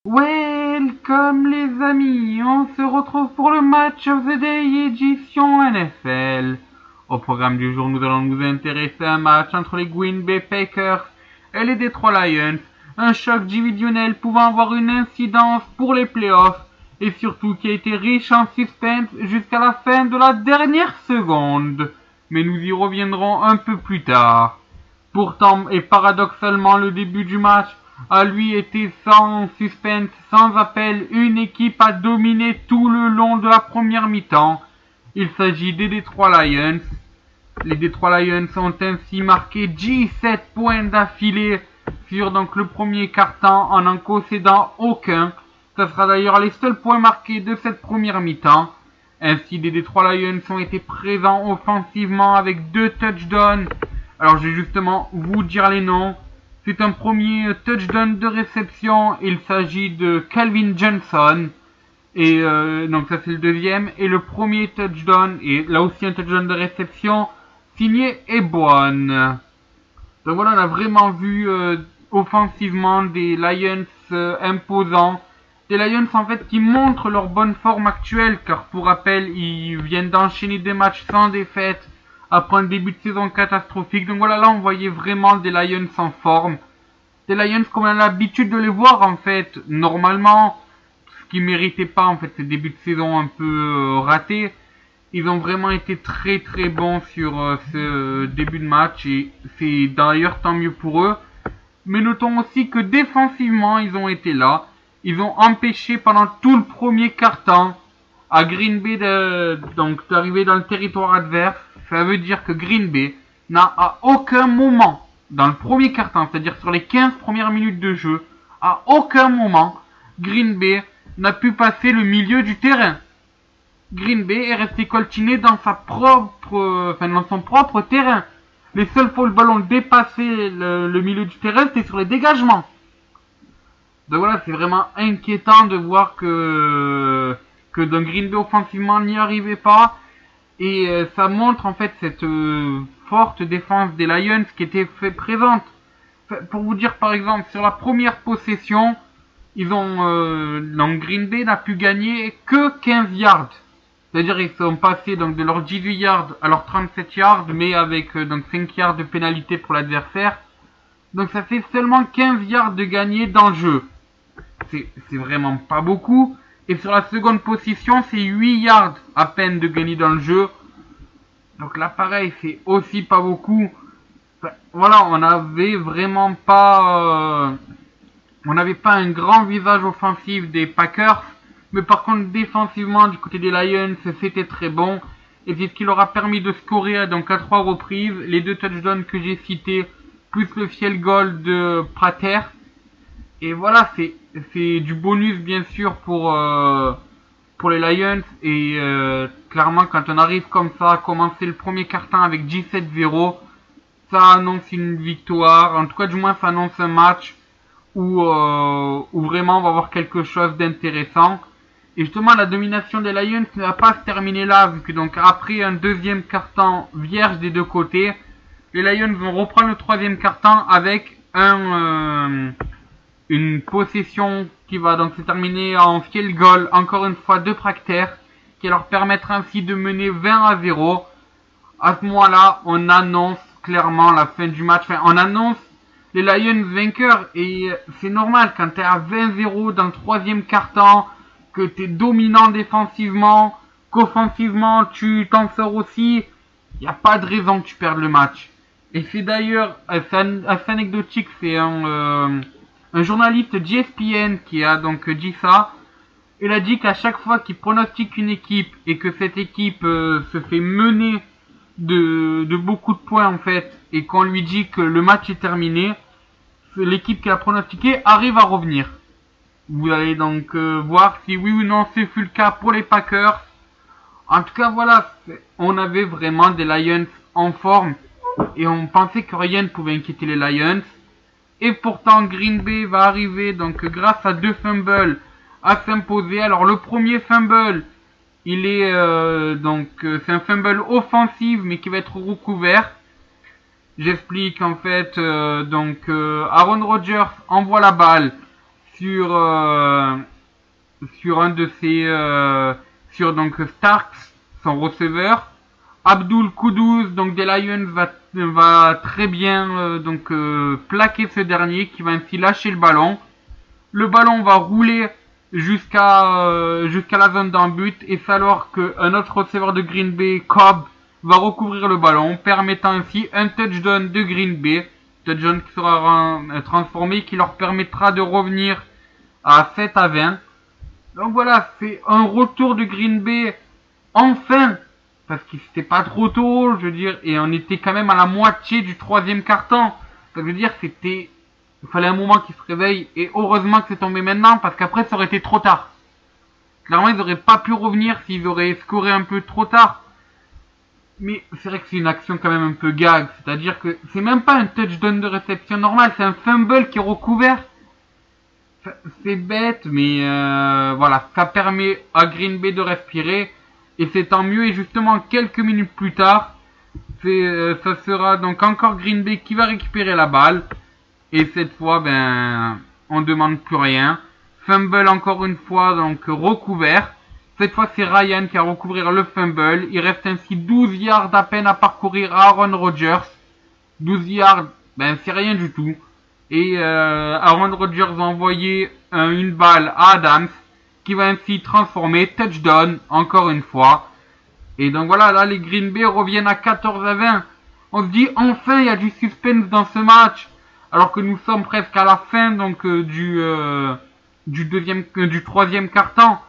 Welcome les amis, on se retrouve pour le match of the day édition NFL. Au programme du jour, nous allons nous intéresser à un match entre les Green Bay Packers et les Detroit Lions. Un choc divisionnel pouvant avoir une incidence pour les playoffs et surtout qui a été riche en suspense jusqu'à la fin de la dernière seconde. Mais nous y reviendrons un peu plus tard. Pourtant et paradoxalement, le début du match a lui été sans suspense, sans appel. Une équipe a dominé tout le long de la première mi-temps. Il s'agit des Detroit Lions. Les Detroit Lions ont ainsi marqué 17 points d'affilée sur donc le premier quart-temps en n'en concédant aucun. Ce sera d'ailleurs les seuls points marqués de cette première mi-temps. Ainsi, les Detroit Lions ont été présents offensivement avec 2 touchdowns. Alors, je vais justement vous dire les noms. C'est un premier touchdown de réception. Il s'agit de Calvin Johnson. Et donc ça c'est le deuxième. Et le premier touchdown, et là aussi un touchdown de réception, signé Ebron. Donc voilà, on a vraiment vu offensivement des Lions imposants. Des Lions en fait qui montrent leur bonne forme actuelle, car pour rappel, ils viennent d'enchaîner des matchs sans défaite après un début de saison catastrophique. Donc voilà, là on voyait vraiment des Lions en forme. Des Lions comme on a l'habitude de les voir en fait, normalement, ce qui méritait pas en fait ces débuts de saison un peu ratés. Ils ont vraiment été très très bons sur ce début de match et c'est d'ailleurs tant mieux pour eux. Mais notons aussi que défensivement ils ont été là. Ils ont empêché pendant tout le premier quart-temps à Green Bay d'arriver dans le territoire adverse. Ça veut dire que Green Bay n'a à aucun moment dans le premier quart-temps, c'est-à-dire sur les 15 premières minutes de jeu, à aucun moment Green Bay n'a pu passer le milieu du terrain. Green Bay est resté coltiné dans dans son propre terrain. Les seules fois où le ballon dépassait le milieu du terrain, c'était sur les dégagements. Donc voilà, c'est vraiment inquiétant de voir que dans Green Bay offensivement n'y arrivait pas. Et ça montre en fait cette forte défense des Lions qui était présente. Pour vous dire par exemple, sur la première possession, donc Green Bay n'a pu gagner que 15 yards. C'est-à-dire ils sont passés donc de leurs 18 yards à leurs 37 yards, mais avec donc 5 yards de pénalité pour l'adversaire. Donc ça fait seulement 15 yards de gagné dans le jeu. C'est vraiment pas beaucoup. Et sur la seconde position, c'est 8 yards à peine de gagné dans le jeu. Donc là pareil, c'est aussi pas beaucoup. Enfin, voilà, on n'avait vraiment pas... on n'avait pas un grand visage offensif des Packers. Mais par contre, défensivement, du côté des Lions, c'était très bon. Et c'est ce qui leur a permis de scorer donc à 3 reprises. Les 2 touchdowns que j'ai cités, plus le field goal de Prater. Et voilà, c'est du bonus bien sûr pour les Lions. Et clairement, quand on arrive comme ça à commencer le premier quart-temps avec 17-0, ça annonce une victoire. En tout cas, du moins, ça annonce un match où vraiment on va avoir quelque chose d'intéressant. Et justement, la domination des Lions ne va pas se terminer là, vu que donc après un deuxième quart-temps vierge des deux côtés, les Lions vont reprendre le troisième quart-temps avec une possession qui va donc se terminer en field goal, encore une fois de Prater, qui leur permettra ainsi de mener 20-0. À ce moment-là, on annonce clairement la fin du match. Enfin, on annonce les Lions vainqueurs. Et c'est normal, quand t'es à 20-0 dans le troisième quart-temps, que t'es dominant défensivement, qu'offensivement tu t'en sors aussi, il n'y a pas de raison que tu perdes le match. Et c'est d'ailleurs assez anecdotique, c'est un journaliste d'ESPN qui a donc dit ça. Il a dit qu'à chaque fois qu'il pronostique une équipe et que cette équipe se fait mener de beaucoup de points en fait, et qu'on lui dit que le match est terminé, l'équipe qui a pronostiqué arrive à revenir. Vous allez donc voir si oui ou non ce fut le cas pour les Packers. En tout cas voilà, on avait vraiment des Lions en forme et on pensait que rien ne pouvait inquiéter les Lions. Et pourtant Green Bay va arriver donc grâce à 2 fumbles à s'imposer. Alors le premier fumble, il est c'est un fumble offensif mais qui va être recouvert. J'explique en fait Aaron Rodgers envoie la balle sur un de ses sur donc Starks, son receveur. Abdul Kudus donc des Lions va très bien plaquer ce dernier qui va ainsi lâcher le ballon. Le ballon va rouler jusqu'à la zone d'un but et c'est alors qu'un autre receveur de Green Bay, Cobb, va recouvrir le ballon, permettant ainsi un touchdown de Green Bay, touchdown qui sera transformé, qui leur permettra de revenir à 7-20. Donc voilà, c'est un retour de Green Bay, enfin, parce que c'était pas trop tôt, je veux dire, et on était quand même à la moitié du troisième quart-temps. Ça veut dire c'était... Il fallait un moment qu'ils se réveillent, et heureusement que c'est tombé maintenant, parce qu'après ça aurait été trop tard. Clairement, ils n'auraient pas pu revenir s'ils auraient scoré un peu trop tard. Mais c'est vrai que c'est une action quand même un peu gag, c'est-à-dire que c'est même pas un touchdown de réception normal, c'est un fumble qui est recouvert. C'est bête, mais voilà, ça permet à Green Bay de respirer, et c'est tant mieux, et justement quelques minutes plus tard, ça sera donc encore Green Bay qui va récupérer la balle. Et cette fois, ben, on demande plus rien. Fumble encore une fois, donc recouvert. Cette fois, c'est Ryan qui va recouvrir le fumble. Il reste ainsi 12 yards à peine à parcourir à Aaron Rodgers. 12 yards, ben, c'est rien du tout. Et Aaron Rodgers va envoyer une balle à Adams, qui va ainsi transformer touchdown, encore une fois. Et donc voilà, là, les Green Bay reviennent à 14-20. On se dit, enfin, il y a du suspense dans ce match. Alors que nous sommes presque à la fin donc du troisième quart-temps.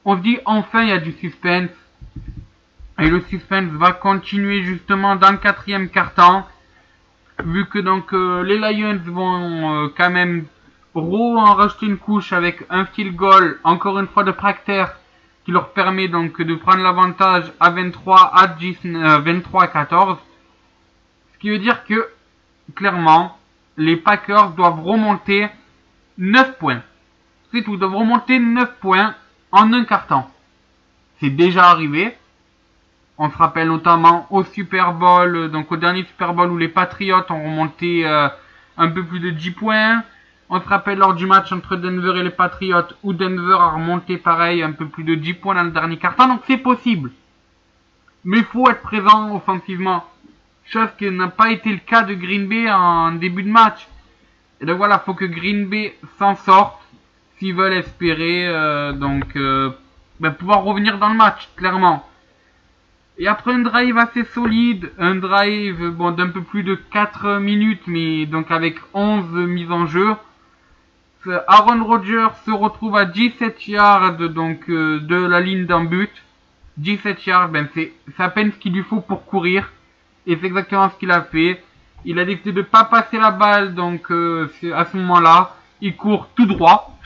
On se dit enfin il y a du suspense. Et le suspense va continuer justement dans le quatrième quart-temps. Vu que donc les Lions vont quand même en rajouter une couche avec un field goal, encore une fois de Prachter, qui leur permet donc de prendre l'avantage à 23-14. Ce qui veut dire que, clairement, les Packers doivent remonter 9 points. C'est tout, ils doivent remonter 9 points en un quart-temps. C'est déjà arrivé. On se rappelle notamment au Super Bowl, donc au dernier Super Bowl où les Patriots ont remonté un peu plus de 10 points. On se rappelle lors du match entre Denver et les Patriots où Denver a remonté pareil un peu plus de 10 points dans le dernier quart-temps. Donc c'est possible. Mais il faut être présent offensivement. Chose qui n'a pas été le cas de Green Bay en début de match. Et donc voilà, faut que Green Bay s'en sorte s'ils veulent espérer pouvoir revenir dans le match, clairement. Et après un drive assez solide, un drive d'un peu plus de 4 minutes, mais donc avec 11 mises en jeu, Aaron Rodgers se retrouve à 17 yards de la ligne d'un but. 17 yards, c'est à peine ce qu'il lui faut pour courir. Et c'est exactement ce qu'il a fait. Il a décidé de ne pas passer la balle, donc à ce moment-là, il court tout droit.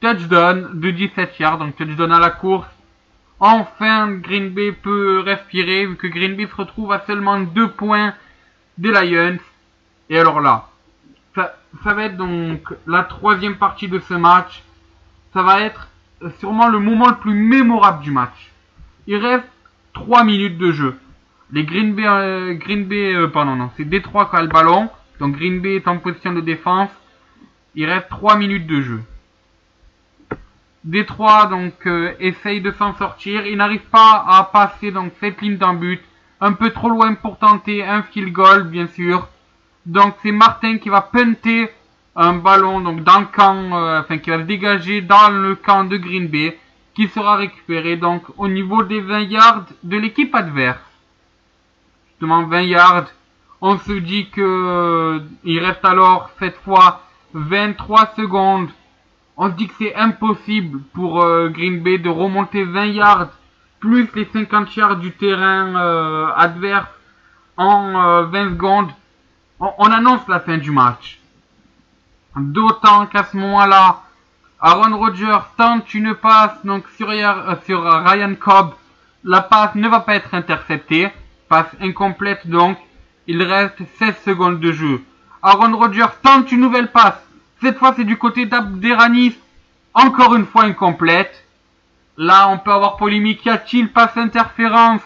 Touchdown de 17 yards, donc touchdown à la course. Enfin, Green Bay peut respirer, vu que Green Bay se retrouve à seulement 2 points des Lions. Et alors là, ça va être donc la troisième partie de ce match. Ça va être sûrement le moment le plus mémorable du match. Il reste 3 minutes de jeu. Les c'est Détroit qui a le ballon. Donc Green Bay est en position de défense. Il reste 3 minutes de jeu. Détroit essaye de s'en sortir. Il n'arrive pas à passer donc cette ligne d'un but. Un peu trop loin pour tenter un field goal bien sûr. Donc c'est Martin qui va punter un ballon donc dans le camp, qui va se dégager dans le camp de Green Bay, qui sera récupéré donc au niveau des 20 yards de l'équipe adverse. 20 yards. On se dit que il reste alors cette fois 23 secondes. On se dit que c'est impossible pour Green Bay de remonter 20 yards plus les 50 yards du terrain adverse en 20 secondes. On annonce la fin du match. D'autant qu'à ce moment-là, Aaron Rodgers tente une passe donc sur Ryan Cobb. La passe ne va pas être interceptée. Passe incomplète donc. Il reste 16 secondes de jeu. Aaron Rodgers tente une nouvelle passe. Cette fois c'est du côté d'Abderrani. Encore une fois incomplète. Là on peut avoir polémique. Y a-t-il passe interférence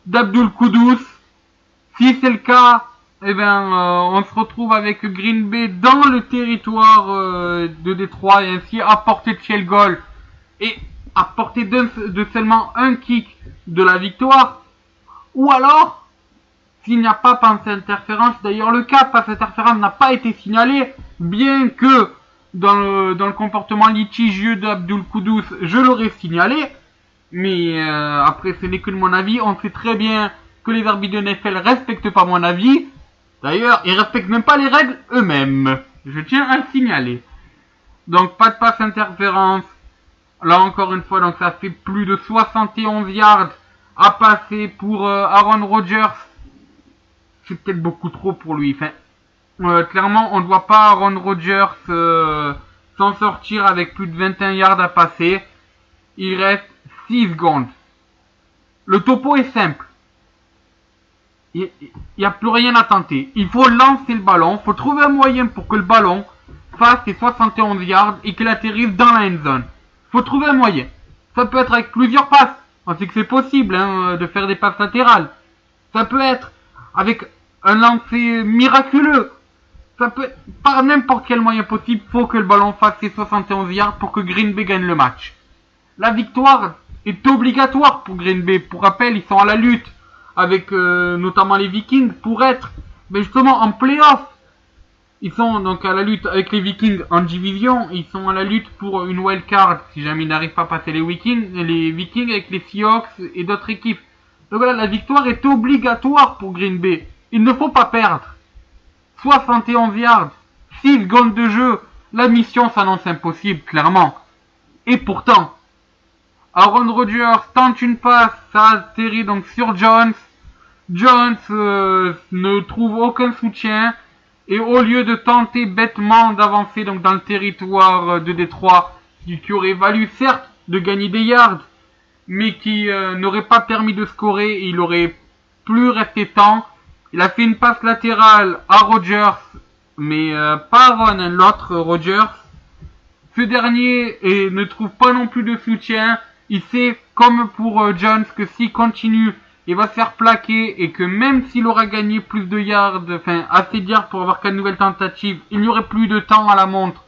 d'Abdul Kudus? Si c'est le cas, eh ben, on se retrouve avec Green Bay dans le territoire de Détroit et ainsi à portée de field goal et à portée de seulement un kick de la victoire. Ou alors, s'il n'y a pas passe interférence, d'ailleurs le cas passe interférence n'a pas été signalé, bien que dans le comportement litigieux d'Abdul Kudus, je l'aurais signalé, mais après ce n'est que de mon avis, on sait très bien que les arbitres de NFL respectent pas mon avis, d'ailleurs ils respectent même pas les règles eux-mêmes, je tiens à le signaler. Donc pas de passe interférence, là encore une fois, donc ça fait plus de 71 yards à passer pour Aaron Rodgers. C'est peut-être beaucoup trop pour lui. Enfin, clairement, on ne voit pas Aaron Rodgers s'en sortir avec plus de 21 yards à passer. Il reste 6 secondes. Le topo est simple. Il n'y a plus rien à tenter. Il faut lancer le ballon. Il faut trouver un moyen pour que le ballon fasse ses 71 yards et qu'il atterrisse dans la end zone. Il faut trouver un moyen. Ça peut être avec plusieurs passes. On sait que c'est possible de faire des passes latérales. Ça peut être avec un lancer miraculeux. Ça peut être par n'importe quel moyen possible. Faut que le ballon fasse ses 71 yards pour que Green Bay gagne le match. La victoire est obligatoire pour Green Bay. Pour rappel, ils sont à la lutte avec notamment les Vikings pour être justement en playoff. Ils sont donc à la lutte avec les Vikings en division. Ils sont à la lutte pour une wild card si jamais ils n'arrivent pas à passer les Vikings avec les Seahawks et d'autres équipes. Donc voilà, la victoire est obligatoire pour Green Bay. Il ne faut pas perdre. 71 yards, 6 secondes de jeu. La mission s'annonce impossible, clairement. Et pourtant, Aaron Rodgers tente une passe, ça atterrit donc sur Jones. Jones ne trouve aucun soutien. Et au lieu de tenter bêtement d'avancer donc dans le territoire de Détroit, qui aurait valu certes de gagner des yards, mais qui n'aurait pas permis de scorer, il aurait plus resté temps. Il a fait une passe latérale à Rodgers, mais pas Aaron, l'autre Rodgers. Ce dernier ne trouve pas non plus de soutien. Il sait, comme pour Jones, que s'il continue, il va se faire plaquer et que même s'il aura gagné plus de yards, enfin assez de yards pour avoir 4 nouvelles tentatives, il n'y aurait plus de temps à la montre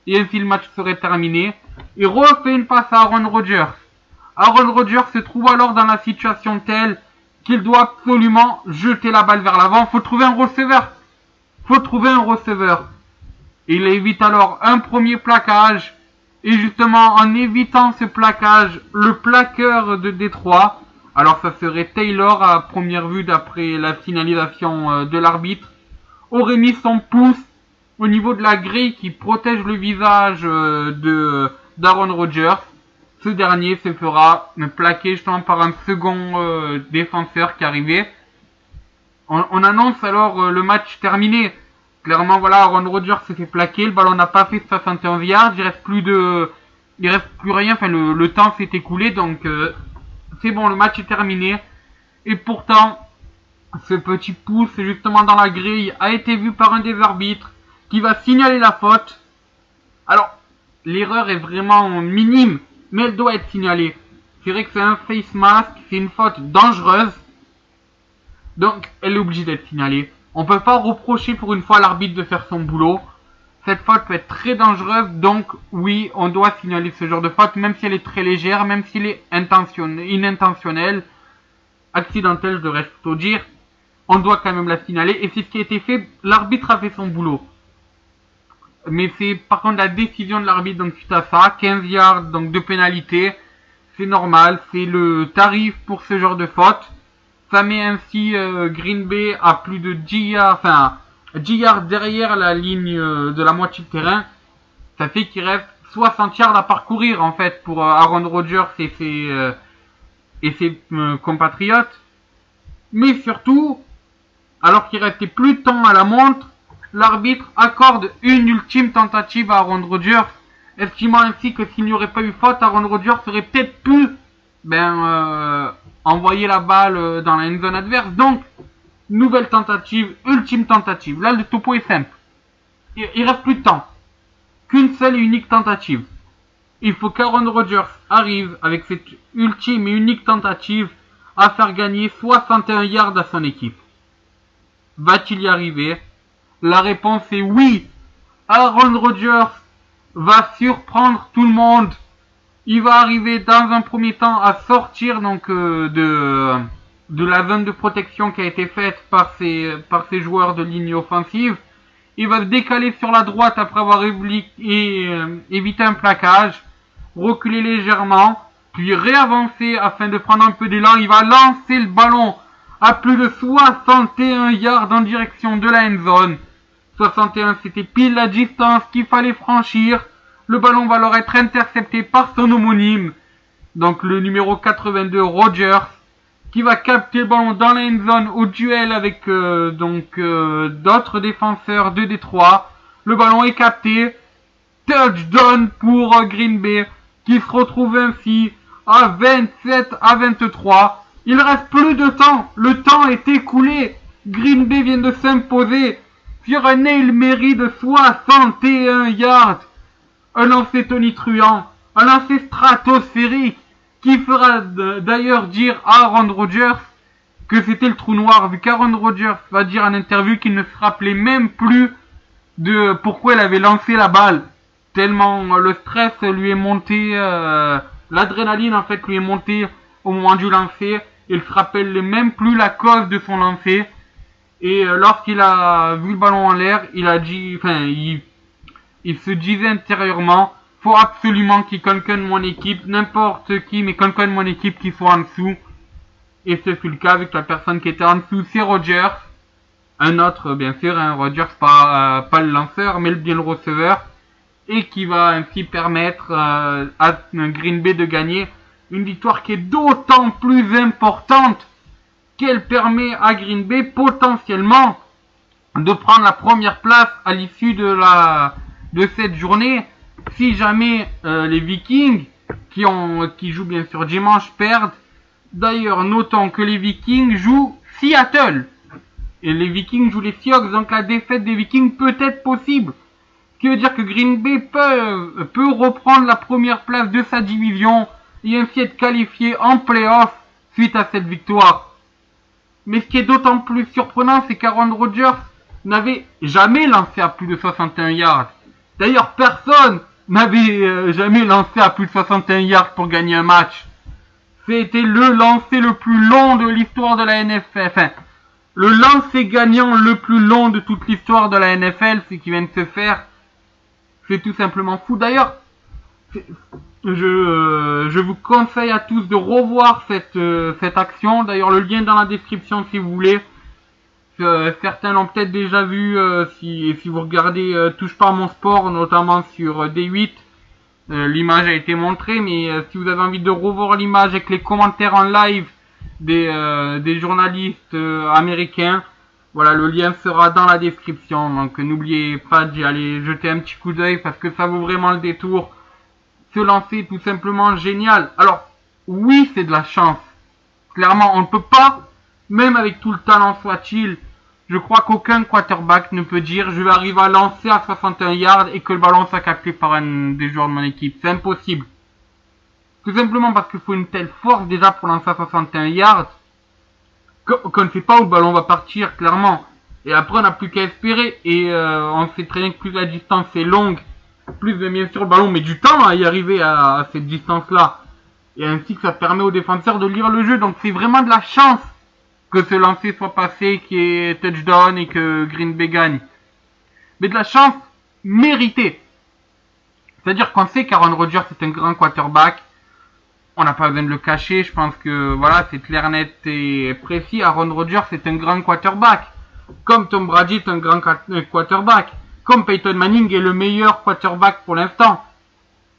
et ainsi le match serait terminé. Il refait une passe à Aaron Rodgers. Aaron Rodgers se trouve alors dans la situation telle qu'il doit absolument jeter la balle vers l'avant. Faut trouver un receveur. Et il évite alors un premier plaquage. Et justement, en évitant ce plaquage, le plaqueur de Détroit, alors ça serait Taylor à première vue d'après la finalisation de l'arbitre, aurait mis son pouce au niveau de la grille qui protège le visage d'Aaron Rodgers. Ce dernier se fera plaquer justement par un second défenseur qui arrivait. On annonce alors le match terminé. Clairement, voilà, Aaron Rodgers s'est fait plaquer, le ballon n'a pas fait 71 yards, il reste plus rien, enfin le temps s'est écoulé, donc c'est bon, le match est terminé. Et pourtant, ce petit pouce justement dans la grille a été vu par un des arbitres qui va signaler la faute. Alors, l'erreur est vraiment minime, mais elle doit être signalée. C'est vrai que c'est un face mask, c'est une faute dangereuse, donc elle est obligée d'être signalée. On peut pas reprocher pour une fois à l'arbitre de faire son boulot. Cette faute peut être très dangereuse, donc oui, on doit signaler ce genre de faute, même si elle est très légère, même si elle est inintentionnelle, accidentelle, je devrais plutôt dire. On doit quand même la signaler, et c'est ce qui a été fait. L'arbitre a fait son boulot. Mais c'est par contre la décision de l'arbitre, donc suite à ça, 15 yards donc de pénalité, c'est normal, c'est le tarif pour ce genre de faute. Ça met ainsi Green Bay à plus de 10 yards derrière la ligne de la moitié de terrain. Ça fait qu'il reste 60 yards à parcourir en fait pour Aaron Rodgers et ses compatriotes. Mais surtout, alors qu'il restait plus de temps à la montre, l'arbitre accorde une ultime tentative à Aaron Rodgers, estimant ainsi que s'il n'y aurait pas eu faute, Aaron Rodgers aurait peut-être pu envoyer la balle dans la end zone adverse. Donc, nouvelle tentative, ultime tentative. Là, le topo est simple. Il reste plus de temps. Qu'une seule et unique tentative. Il faut qu'Aaron Rodgers arrive avec cette ultime et unique tentative à faire gagner 61 yards à son équipe. Va-t-il y arriver? La réponse est oui. Aaron Rodgers va surprendre tout le monde. Il va arriver dans un premier temps à sortir donc de la zone de protection qui a été faite par ses joueurs de ligne offensive. Il va se décaler sur la droite après avoir évité un plaquage, reculer légèrement, puis réavancer afin de prendre un peu d'élan. Il va lancer le ballon à plus de 61 yards en direction de la end zone. 61, c'était pile la distance qu'il fallait franchir. Le ballon va alors être intercepté par son homonyme, donc le numéro 82, Rodgers, qui va capter le ballon dans la end zone au duel avec d'autres défenseurs de Détroit. Le ballon est capté. Touchdown pour Green Bay, qui se retrouve ainsi à 27-23. Il reste plus de temps. Le temps est écoulé. Green Bay vient de s'imposer sur un Hail Mary de 61 yards. Un lancer tonitruant, un lancer stratosphérique qui fera d'ailleurs dire à Aaron Rodgers que c'était le trou noir, vu qu'Aaron Rodgers va dire en interview qu'il ne se rappelait même plus de pourquoi il avait lancé la balle. Tellement le stress lui est monté, l'adrénaline en fait lui est montée au moment du lancer. Il se rappelle même plus la cause de son lancer. Et lorsqu'il a vu le ballon en l'air, il a dit, il se disait intérieurement, faut absolument qu'il conquenne mon équipe, n'importe qui, mais conquenne mon équipe qui soit en dessous. Et ce fut le cas avec la personne qui était en dessous, c'est Rodgers. Un autre, bien sûr, Rodgers, pas le lanceur, mais bien le receveur. Et qui va ainsi permettre à Green Bay de gagner une victoire qui est d'autant plus importante qu'elle permet à Green Bay potentiellement de prendre la première place à l'issue de cette journée, si jamais les Vikings qui jouent bien sûr dimanche perdent. D'ailleurs, notons que les Vikings jouent Seattle et les Vikings jouent les Seahawks, donc la défaite des Vikings peut être possible. Ce qui veut dire que Green Bay peut reprendre la première place de sa division et ainsi être qualifié en playoff suite à cette victoire. Mais ce qui est d'autant plus surprenant, c'est qu'Aaron Rodgers n'avait jamais lancé à plus de 61 yards. D'ailleurs, personne n'avait jamais lancé à plus de 61 yards pour gagner un match. C'était le lancer le plus long de l'histoire de la NFL. Enfin, le lancer gagnant le plus long de toute l'histoire de la NFL, ce qui vient de se faire. C'est tout simplement fou. D'ailleurs, je vous conseille à tous de revoir cette action. D'ailleurs, le lien est dans la description si vous voulez. Certains l'ont peut-être déjà vu si vous regardez Touche pas à mon sport, notamment sur D8. L'image a été montrée, mais si vous avez envie de revoir l'image avec les commentaires en live des journalistes américains, voilà, le lien sera dans la description. Donc n'oubliez pas d'y aller jeter un petit coup d'œil parce que ça vaut vraiment le détour. Ce lancer est tout simplement génial. Alors, oui, c'est de la chance. Clairement, on ne peut pas, même avec tout le talent soit-il, je crois qu'aucun quarterback ne peut dire je vais arriver à lancer à 61 yards et que le ballon soit capté par un des joueurs de mon équipe. C'est impossible. Tout simplement parce qu'il faut une telle force déjà pour lancer à 61 yards qu'on ne sait pas où le ballon va partir, clairement. Et après, on n'a plus qu'à espérer. Et on sait très bien que plus la distance est longue, plus bien sûr le ballon met du temps à y arriver à cette distance-là. Et ainsi que ça permet aux défenseurs de lire le jeu. Donc c'est vraiment de la chance que ce lancer soit passé, qu'il y ait touchdown et que Green Bay gagne. Mais de la chance méritée. C'est-à-dire qu'on sait qu'Aaron Rodgers est un grand quarterback. On n'a pas besoin de le cacher. Je pense que voilà, c'est clair, net et précis. Aaron Rodgers est un grand quarterback. Comme Tom Brady est un grand quarterback. Comme Peyton Manning est le meilleur quarterback pour l'instant.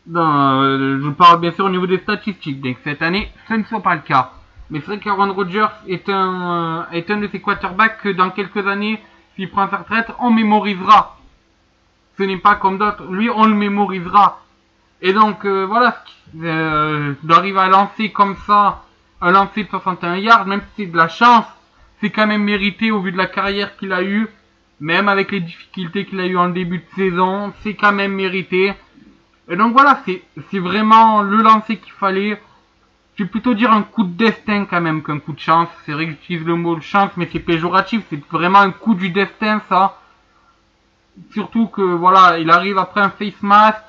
Je parle bien sûr au niveau des statistiques. Donc cette année, ce ne soit pas le cas. Mais c'est vrai qu'Aaron Rodgers est un de ces quarterbacks que dans quelques années, s'il prend sa retraite, on mémorisera. Ce n'est pas comme d'autres. Lui, on le mémorisera. Et donc, voilà, d'arriver à lancer comme ça, un lancer de 61 yards, même si c'est de la chance, c'est quand même mérité au vu de la carrière qu'il a eue. Même avec les difficultés qu'il a eues en début de saison, c'est quand même mérité. Et donc voilà, c'est vraiment le lancer qu'il fallait. je vais plutôt dire un coup de destin quand même qu'un coup de chance. C'est vrai que j'utilise le mot de chance, mais c'est péjoratif. C'est vraiment un coup du destin, ça. Surtout que, voilà, il arrive après un face mask.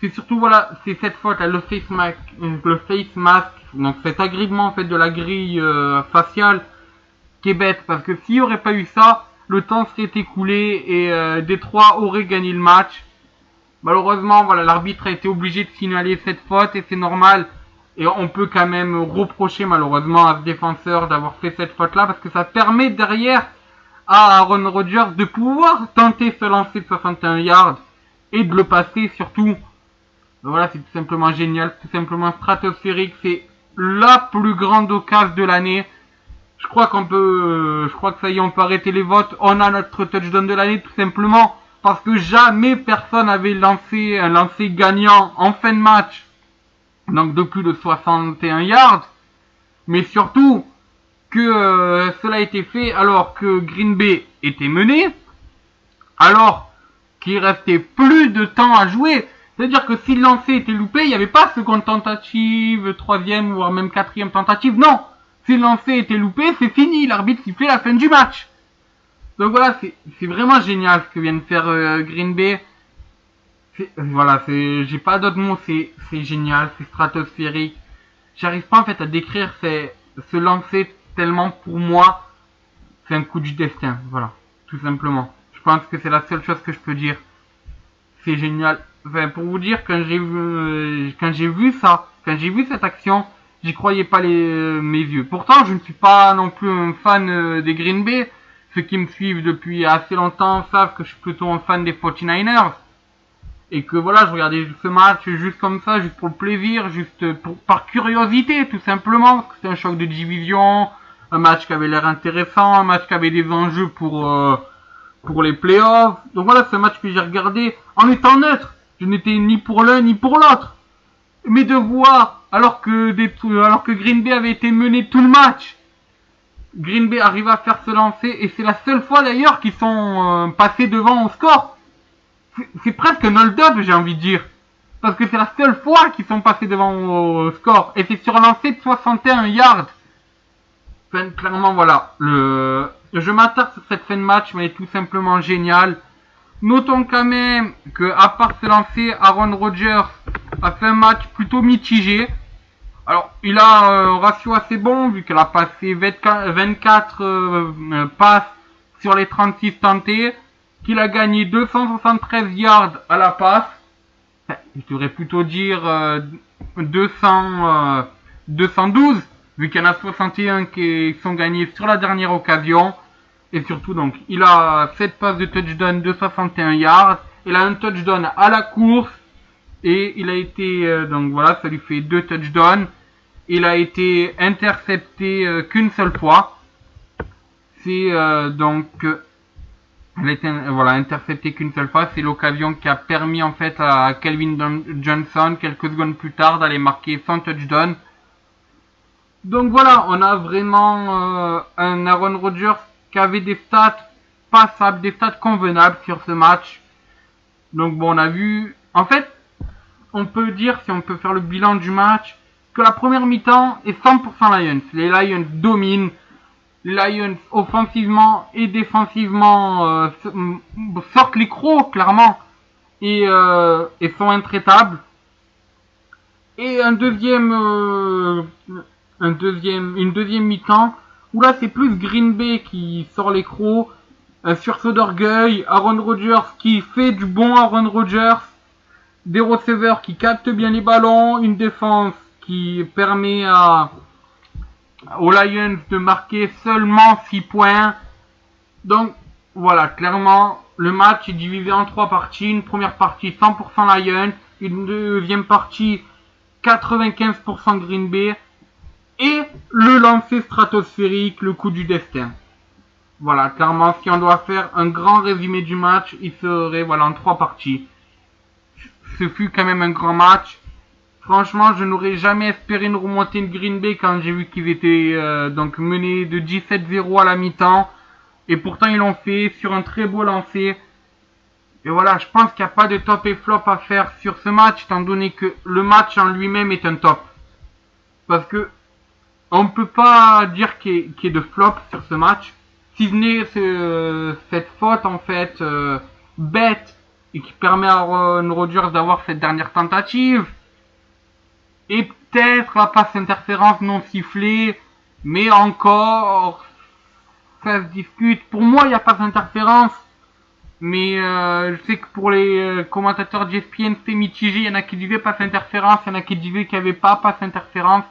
C'est surtout, voilà, c'est cette faute, là, le face mask. Donc cet agrippement, en fait, de la grille faciale qui est bête. Parce que s'il n'y aurait pas eu ça, le temps serait écoulé et Détroit aurait gagné le match. Malheureusement, voilà, l'arbitre a été obligé de signaler cette faute et c'est normal. Et on peut quand même reprocher malheureusement à ce défenseur d'avoir fait cette faute-là parce que ça permet derrière à Aaron Rodgers de pouvoir tenter ce lancer de 61 yards et de le passer surtout. Voilà, c'est tout simplement génial, tout simplement stratosphérique. C'est la plus grande occasion de l'année. Je crois que ça y est, on peut arrêter les votes. On a notre touchdown de l'année tout simplement parce que jamais personne avait lancé un lancer gagnant en fin de match. Donc de plus de 61 yards, mais surtout que cela a été fait alors que Green Bay était mené, alors qu'il restait plus de temps à jouer. C'est-à-dire que si le lancer était loupé, il n'y avait pas seconde tentative, troisième voire même quatrième tentative, non. Si le lancer était loupé, c'est fini, l'arbitre sifflait la fin du match. Donc voilà, c'est vraiment génial ce que vient de faire Green Bay. Voilà, j'ai pas d'autres mots, c'est génial, c'est stratosphérique. J'arrive pas en fait à décrire ce lancer tellement pour moi, c'est un coup du destin, voilà, tout simplement. Je pense que c'est la seule chose que je peux dire. C'est génial. Enfin, pour vous dire, quand j'ai vu cette action, j'y croyais pas mes yeux. Pourtant, je ne suis pas non plus un fan des Green Bay. Ceux qui me suivent depuis assez longtemps savent que je suis plutôt un fan des 49ers. Et que voilà, je regardais ce match juste comme ça, juste pour le plaisir, par curiosité, tout simplement, parce que c'était un choc de division, un match qui avait l'air intéressant, un match qui avait des enjeux pour les playoffs. Donc voilà, c'est un match que j'ai regardé en étant neutre. Je n'étais ni pour l'un ni pour l'autre. Mais de voir, alors que Green Bay avait été mené tout le match, Green Bay arrive à faire se lancer, et c'est la seule fois d'ailleurs qu'ils sont passés devant au score. C'est presque un hold-up, j'ai envie de dire. Parce que c'est la seule fois qu'ils sont passés devant au score. Et c'est sur un lancer de 61 yards. Enfin, clairement, voilà. Je m'attarde sur cette fin de match, mais elle est tout simplement géniale. Notons quand même que, à part ce lancer, Aaron Rodgers a fait un match plutôt mitigé. Alors, il a un ratio assez bon, vu qu'elle a passé 24 passes sur les 36 tentés. Qu'il a gagné 273 yards à la passe. Je devrais plutôt dire 212, vu qu'il y en a 61 qui sont gagnés sur la dernière occasion. Et surtout, donc, il a 7 passes de touchdown de 61 yards. Il a un touchdown à la course. Et il a été, donc voilà, ça lui fait 2 touchdowns. Il a été intercepté qu'une seule fois. C'est donc... Elle a été interceptée qu'une seule fois. C'est l'occasion qui a permis en fait à Calvin Johnson, quelques secondes plus tard, d'aller marquer son touchdown. Donc voilà, on a vraiment un Aaron Rodgers qui avait des stats passables, des stats convenables sur ce match. Donc bon, on a vu... En fait, on peut dire, si on peut faire le bilan du match, que la première mi-temps est 100% Lions. Les Lions dominent. Les Lions, offensivement et défensivement, sortent les crocs, clairement, et sont intraitables. Et une deuxième mi-temps, où là, c'est plus Green Bay qui sort les crocs, un sursaut d'orgueil, Aaron Rodgers qui fait du bon Aaron Rodgers, des receveurs qui captent bien les ballons, une défense qui permet aux Lions de marquer seulement 6 points. Donc voilà, clairement le match est divisé en 3 parties. Une première partie 100% Lions, une deuxième partie 95% Green Bay et le lancer stratosphérique, le coup du destin. Voilà, clairement si on doit faire un grand résumé du match, il serait en 3 parties. Ce fut quand même un grand match. Franchement, je n'aurais jamais espéré une remontée de Green Bay quand j'ai vu qu'ils étaient donc menés de 17-0 à la mi-temps. Et pourtant, ils l'ont fait sur un très beau lancer. Et voilà, je pense qu'il n'y a pas de top et flop à faire sur ce match, étant donné que le match en lui-même est un top. Parce que on peut pas dire qu'il y ait de flop sur ce match, si ce n'est cette faute en fait bête et qui permet à Aaron Rodgers d'avoir cette dernière tentative, et peut-être la passe interférence non sifflée, mais encore ça se discute. Pour moi, il n'y a pas d'interférence, mais je sais que pour les commentateurs d'ESPN c'est mitigé. Il y en a qui disaient passe interférence, il y en a qui disaient qu'il n'y avait pas passe interférence.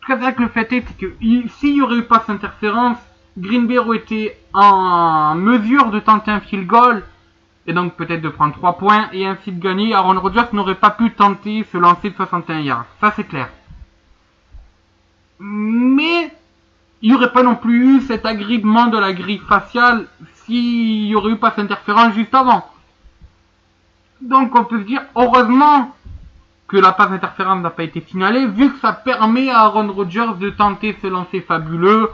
C'est vrai que le fait est que s'il y aurait eu passe interférence, Green Bay aurait été en mesure de tenter un field goal et donc peut-être de prendre 3 points et ainsi de gagner. Aaron Rodgers n'aurait pas pu tenter ce lancer de 61 yards. Ça c'est clair. Mais il n'y aurait pas non plus eu cet agrippement de la grille faciale s'il y aurait eu passe interférence juste avant. Donc on peut se dire heureusement que la passe interférence n'a pas été signalée, vu que ça permet à Aaron Rodgers de tenter ce lancer fabuleux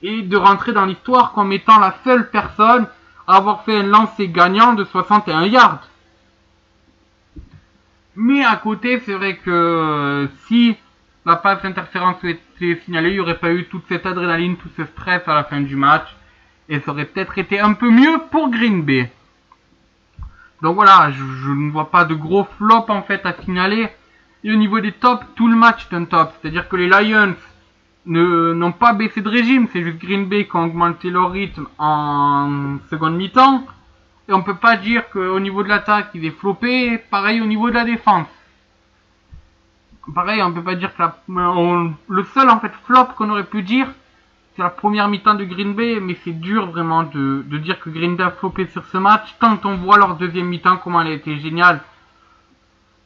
et de rentrer dans l'histoire comme étant la seule personne à avoir fait un lancer gagnant de 61 yards. Mais à côté, c'est vrai que si la passe interférence était signalée, il n'y aurait pas eu toute cette adrénaline, tout ce stress à la fin du match, et ça aurait peut-être été un peu mieux pour Green Bay. Donc voilà, je ne vois pas de gros flops en fait à signaler. Et au niveau des tops, tout le match est un top. C'est-à-dire que les Lions n'ont pas baissé de régime, c'est juste Green Bay qui a augmenté leur rythme en seconde mi-temps. Et on peut pas dire qu'au niveau de l'attaque, ils aient floppé. Pareil au niveau de la défense. Pareil, on peut pas dire que le seul en fait flop qu'on aurait pu dire, c'est la première mi-temps de Green Bay, mais c'est dur vraiment de dire que Green Bay a floppé sur ce match, tant on voit leur deuxième mi-temps comment elle a été géniale.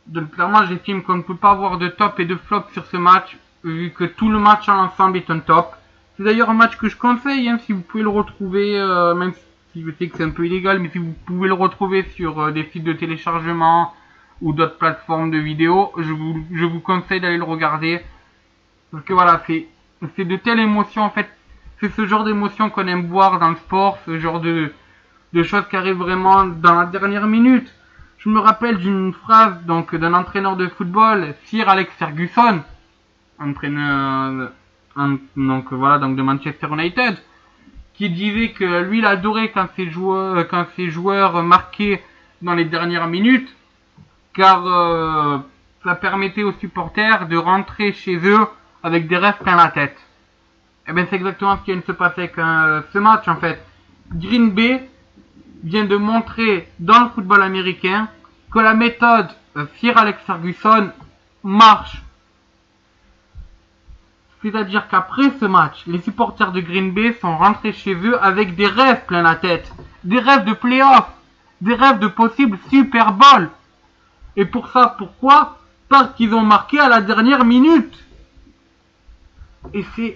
Donc clairement, j'estime qu'on ne peut pas avoir de top et de flop sur ce match, vu que tout le match en ensemble est un top. C'est d'ailleurs un match que je conseille, si vous pouvez le retrouver, même si je sais que c'est un peu illégal, mais si vous pouvez le retrouver sur des sites de téléchargement ou d'autres plateformes de vidéos, je vous conseille d'aller le regarder. Parce que voilà, c'est de telles émotions en fait. C'est ce genre d'émotions qu'on aime voir dans le sport, ce genre de choses qui arrivent vraiment dans la dernière minute. Je me rappelle d'une phrase donc d'un entraîneur de football, Sir Alex Ferguson, entraîneur donc de Manchester United, qui disait que lui il adorait quand ses joueurs marquaient dans les dernières minutes, car ça permettait aux supporters de rentrer chez eux avec des rêves plein la tête. Et bien c'est exactement ce qui vient de se passer avec ce match en fait. Green Bay vient de montrer dans le football américain que la méthode Sir Alex Ferguson marche. C'est-à-dire qu'après ce match, les supporters de Green Bay sont rentrés chez eux avec des rêves plein la tête. Des rêves de playoffs, des rêves de possible Super Bowl. Et pour ça, pourquoi? Parce qu'ils ont marqué à la dernière minute. Et c'est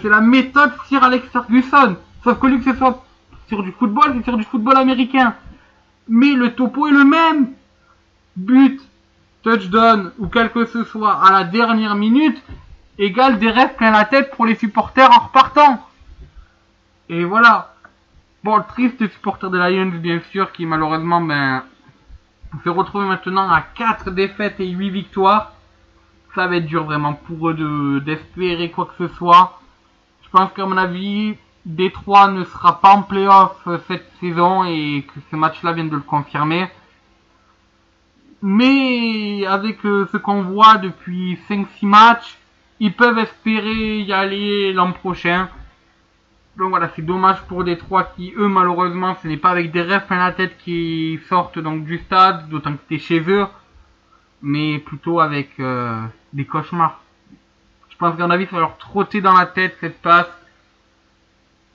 la méthode Sir Alex Ferguson. Sauf que lui, que ce soit sur du football, c'est sur du football américain. Mais le topo est le même. But, touchdown ou quel que ce soit à la dernière minute égale des rêves plein la tête pour les supporters en repartant. Et voilà. Bon, le triste supporter des Lions, bien sûr, qui malheureusement se retrouve maintenant à 4 défaites et 8 victoires. Ça va être dur vraiment pour eux d'espérer quoi que ce soit. Je pense qu'à mon avis, Détroit ne sera pas en playoff cette saison et que ce match-là vient de le confirmer. Mais avec ce qu'on voit depuis 5-6 matchs, ils peuvent espérer y aller l'an prochain. Donc voilà, c'est dommage pour Détroit qui, eux, malheureusement, ce n'est pas avec des rêves plein la tête qui sortent donc du stade, d'autant que c'était chez eux, mais plutôt avec des cauchemars. Je pense qu'à mon avis, ça va leur trotter dans la tête cette passe.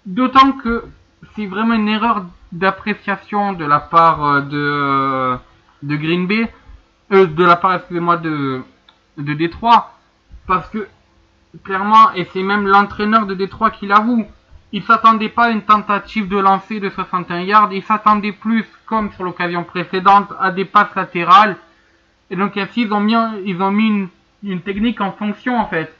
D'autant que c'est vraiment une erreur d'appréciation de la part de Green Bay, de la part, excusez-moi, de Détroit, parce que clairement, et c'est même l'entraîneur de Détroit qui l'avoue, il s'attendait pas à une tentative de lancer de 61 yards, il s'attendait plus, comme sur l'occasion précédente, à des passes latérales. Et donc ainsi, ils ont mis une technique en fonction en fait.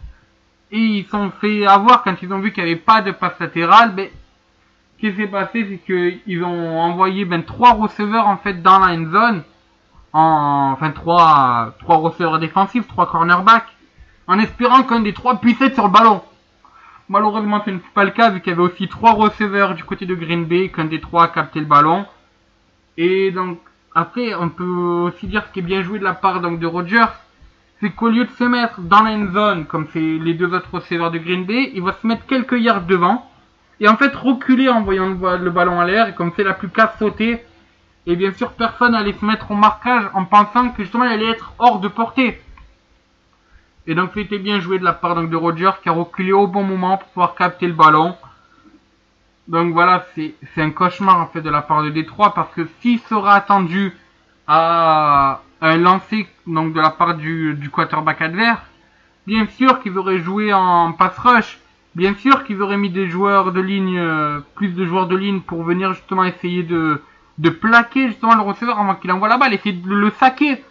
Et ils se sont fait avoir quand ils ont vu qu'il n'y avait pas de passe latérale. Ce qui s'est passé, c'est qu'ils ont envoyé 3 receveurs en fait dans la end zone. Enfin 3 receveurs défensifs, 3 cornerbacks. en espérant qu'un des trois puisse être sur le ballon. Malheureusement, ce n'est pas le cas vu qu'il y avait aussi 3 receveurs du côté de Green Bay, qu'un des 3 a capté le ballon. Et donc, après, on peut aussi dire ce qui est bien joué de la part donc, de Rodgers, c'est qu'au lieu de se mettre dans la end zone, comme c'est les 2 autres receveurs de Green Bay, il va se mettre quelques yards devant, et en fait reculer en voyant le ballon à l'air, et comme c'est la plus qu'à sauter, et bien sûr personne n'allait se mettre au marquage en pensant que justement il allait être hors de portée. Et donc c'était bien joué de la part donc, de Rodgers qui a reculé au bon moment pour pouvoir capter le ballon. Donc voilà, c'est un cauchemar en fait de la part de Détroit parce que s'il sera attendu à un lancer donc de la part du quarterback adverse, bien sûr qu'ils auraient joué en pass rush, bien sûr qu'ils auraient mis des joueurs de ligne, plus de joueurs de ligne pour venir justement essayer de plaquer justement le receveur avant qu'il envoie la balle, essayer de le saquer.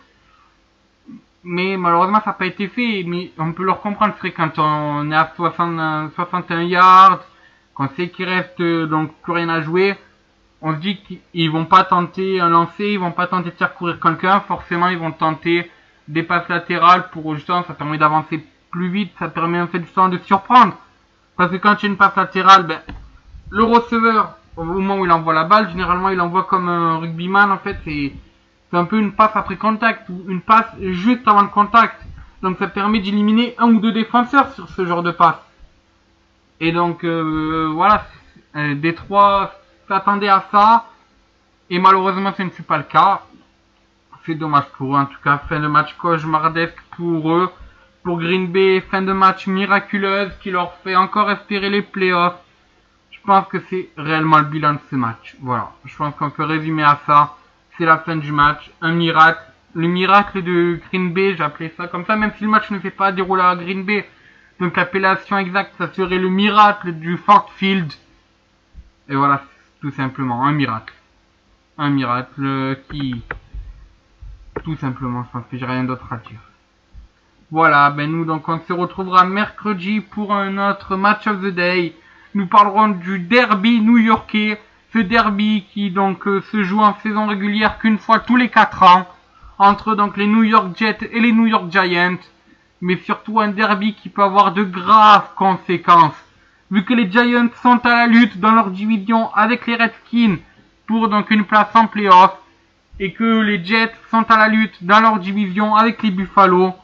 Mais malheureusement ça n'a pas été fait, mais on peut leur comprendre, c'est quand on est à 61 yards, qu'on sait qu'il reste donc plus rien à jouer, on se dit qu'ils vont pas tenter un lancer, ils vont pas tenter de faire courir quelqu'un, forcément ils vont tenter des passes latérales pour justement, ça permet d'avancer plus vite, ça permet en fait justement de surprendre. Parce que quand il y a une passe latérale, ben, le receveur, au moment où il envoie la balle, généralement il envoie comme un rugbyman en fait, c'est un peu une passe après contact ou une passe juste avant le contact. Donc ça permet d'éliminer 1 ou 2 défenseurs sur ce genre de passe. Et donc voilà, Détroit s'attendait à ça et malheureusement ce ne fut pas le cas. C'est dommage pour eux, en tout cas fin de match cauchemardesque pour eux. Pour Green Bay, fin de match miraculeuse qui leur fait encore espérer les playoffs. Je pense que c'est réellement le bilan de ce match. Voilà, je pense qu'on peut résumer à ça. C'est la fin du match, un miracle. Le miracle de Green Bay, j'appelais ça comme ça, même si le match ne fait pas dérouler à Green Bay. Donc l'appellation exacte, ça serait le miracle du Ford Field. Et voilà, tout simplement, un miracle. Un miracle qui... Tout simplement, je pense que j'ai rien d'autre à dire. Voilà, ben nous donc on se retrouvera mercredi pour un autre match of the day. Nous parlerons du derby new-yorkais. Ce derby qui donc se joue en saison régulière qu'une fois tous les 4 ans. Entre donc les New York Jets et les New York Giants. Mais surtout un derby qui peut avoir de graves conséquences. Vu que les Giants sont à la lutte dans leur division avec les Redskins pour donc une place en playoff. Et que les Jets sont à la lutte dans leur division avec les Buffalo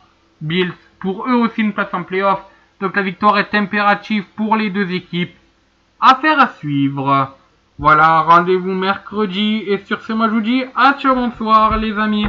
Bills pour eux aussi une place en playoff. Donc la victoire est impérative pour les deux équipes. Affaire à suivre. Voilà, rendez-vous mercredi. Et sur ce, moi je vous dis à ciao, bonsoir les amis.